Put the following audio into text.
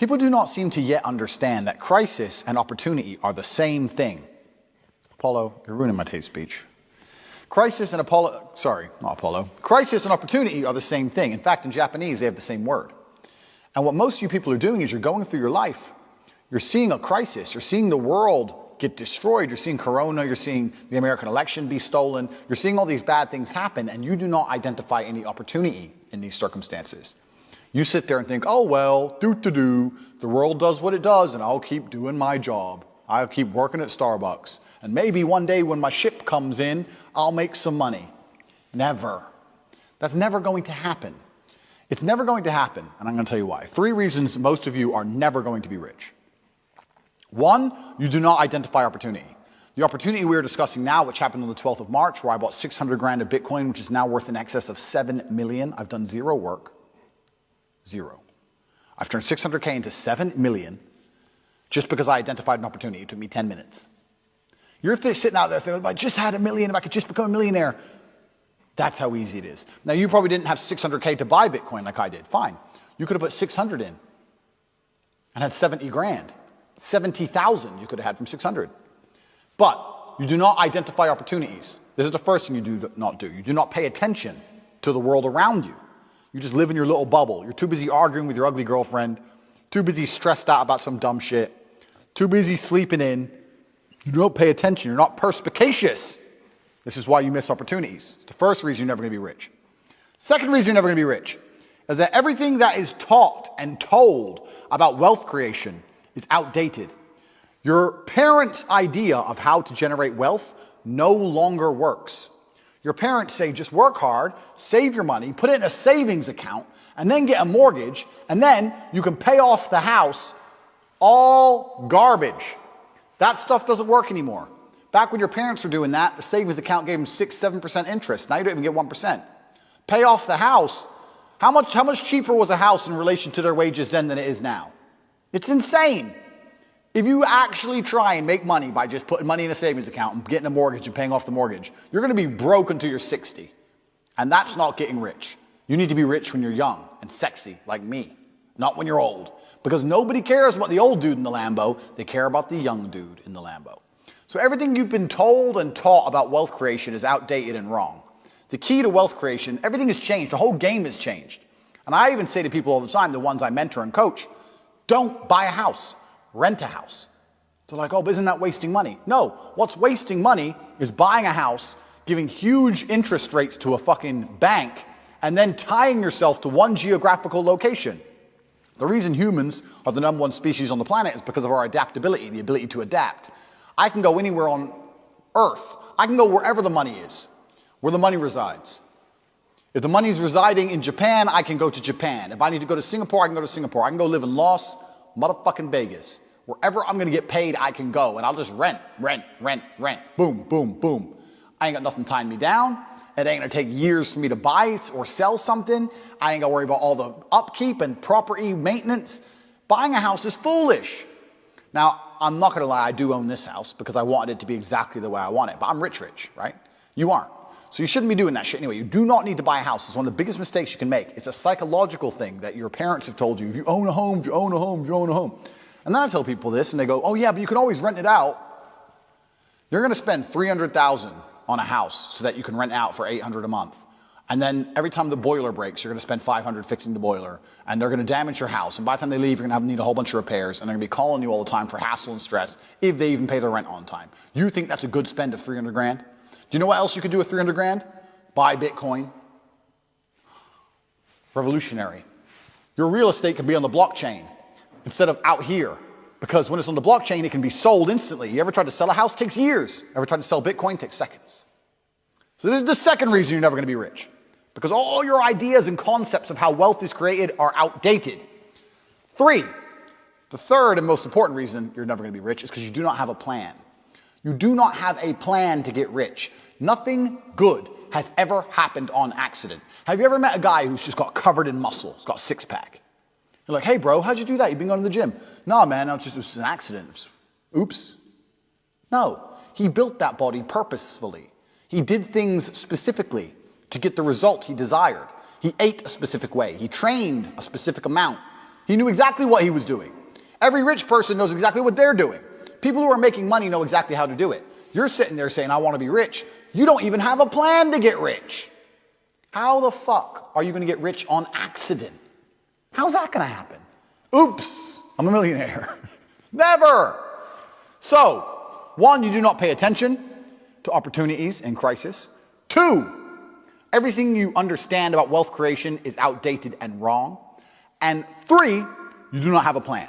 People do not seem to yet understand that crisis and opportunity are the same thing. Apollo, you're ruining my Tate speech. Crisis and Crisis and opportunity are the same thing. In fact, in Japanese, they have the same word. And what most of you people are doing is you're going through your life. You're seeing a crisis. You're seeing the world get destroyed. You're seeing Corona. You're seeing the American election be stolen. You're seeing all these bad things happen, and you do not identify any opportunity in these circumstances. You sit there and think, oh, well, the world does what it does, and I'll keep doing my job. I'll keep working at Starbucks. And maybe one day when my ship comes in, I'll make some money. Never. That's never going to happen. It's never going to happen, and I'm going to tell you why. 3 reasons most of you are never going to be rich. 1, you do not identify opportunity. The opportunity we are discussing now, which happened on the 12th of March, where I bought 600 grand of Bitcoin, which is now worth in excess of 7 million. I've done zero work. Zero. I've turned 600K into 7 million just because I identified an opportunity. It took me 10 minutes. You're sitting out there thinking, if I just had $1 million, if I could just become a millionaire. That's how easy it is. Now, you probably didn't have 600K to buy Bitcoin like I did. Fine. You could have put 600 in and had 70 grand. 70,000 you could have had from 600. But you do not identify opportunities. This is the first thing you do not do. You do not pay attention to the world around you. You just live in your little bubble. You're too busy arguing with your ugly girlfriend, too busy stressed out about some dumb shit, too busy sleeping in. You don't pay attention. You're not perspicacious. This is why you miss opportunities. It's the first reason you're never going to be rich. Second reason you're never going to be rich is that everything that is taught and told about wealth creation is outdated. Your parents' idea of how to generate wealth no longer works. Your parents say just work hard, save your money, put it in a savings account, and then get a mortgage, and then you can pay off the house. All garbage. That stuff doesn't work anymore. Back when your parents were doing that, the savings account gave them 6-7% interest. Now you don't even get 1%. Pay off the house. How much cheaper was a house in relation to their wages then than it is now? It's insane. If you actually try and make money by just putting money in a savings account and getting a mortgage and paying off the mortgage, you're going to be broke until you're 60. And that's not getting rich. You need to be rich when you're young and sexy like me, not when you're old. Because nobody cares about the old dude in the Lambo. They care about the young dude in the Lambo. So everything you've been told and taught about wealth creation is outdated and wrong. The key to wealth creation, everything has changed. The whole game has changed. And I even say to people all the time, the ones I mentor and coach, don't buy a house, rent a house. They're like, oh, but isn't that wasting money? No, what's wasting money is buying a house, giving huge interest rates to a fucking bank, and then tying yourself to one geographical location. The reason humans are the #1 species on the planet is because of our adaptability, the ability to adapt. I can go anywhere on Earth. I can go wherever the money is, where the money resides. If the money is residing in Japan, I can go to Japan. If I need to go to Singapore, I can go to Singapore. I can go live in Las motherfucking Vegas. Wherever I'm going to get paid, I can go. And I'll just rent. Boom, boom, boom. I ain't got nothing tying me down. It ain't going to take years for me to buy or sell something. I ain't got to worry about all the upkeep and property maintenance. Buying a house is foolish. Now, I'm not going to lie, I do own this house because I wanted it to be exactly the way I want it. But I'm rich, right? You aren't. So you shouldn't be doing that shit anyway. You do not need to buy a house. It's one of the biggest mistakes you can make. It's a psychological thing that your parents have told you. If you own a home, if you own a home, if you own a home. And then I tell people this and they go, oh yeah, but you can always rent it out. You're going to spend $300,000 on a house so that you can rent out for $800 a month. And then every time the boiler breaks, you're going to spend $500 fixing the boiler. And they're going to damage your house. And by the time they leave, you're going to need a whole bunch of repairs. And they're going to be calling you all the time for hassle and stress if they even pay their rent on time. You think that's a good spend of 300 grand? Do you know what else you could do with 300 grand? Buy Bitcoin. Revolutionary. Your real estate can be on the blockchain instead of out here. Because when it's on the blockchain, it can be sold instantly. You ever tried to sell a house? It takes years. Ever tried to sell Bitcoin? It takes seconds. So this is the second reason you're never going to be rich. Because all your ideas and concepts of how wealth is created are outdated. 3, the third and most important reason you're never going to be rich is because you do not have a plan. You do not have a plan to get rich. Nothing good has ever happened on accident. Have you ever met a guy who's just got covered in muscle, he's got a six-pack? You're like, hey bro, how'd you do that? You've been going to the gym. No man, it was just an accident. Oops. No, he built that body purposefully. He did things specifically to get the result he desired. He ate a specific way. He trained a specific amount. He knew exactly what he was doing. Every rich person knows exactly what they're doing. People who are making money know exactly how to do it. You're sitting there saying, I want to be rich. You don't even have a plan to get rich. How the fuck are you going to get rich on accident? How's that going to happen? Oops, I'm a millionaire. Never. So, 1, you do not pay attention to opportunities in crisis. 2, everything you understand about wealth creation is outdated and wrong. And 3, you do not have a plan.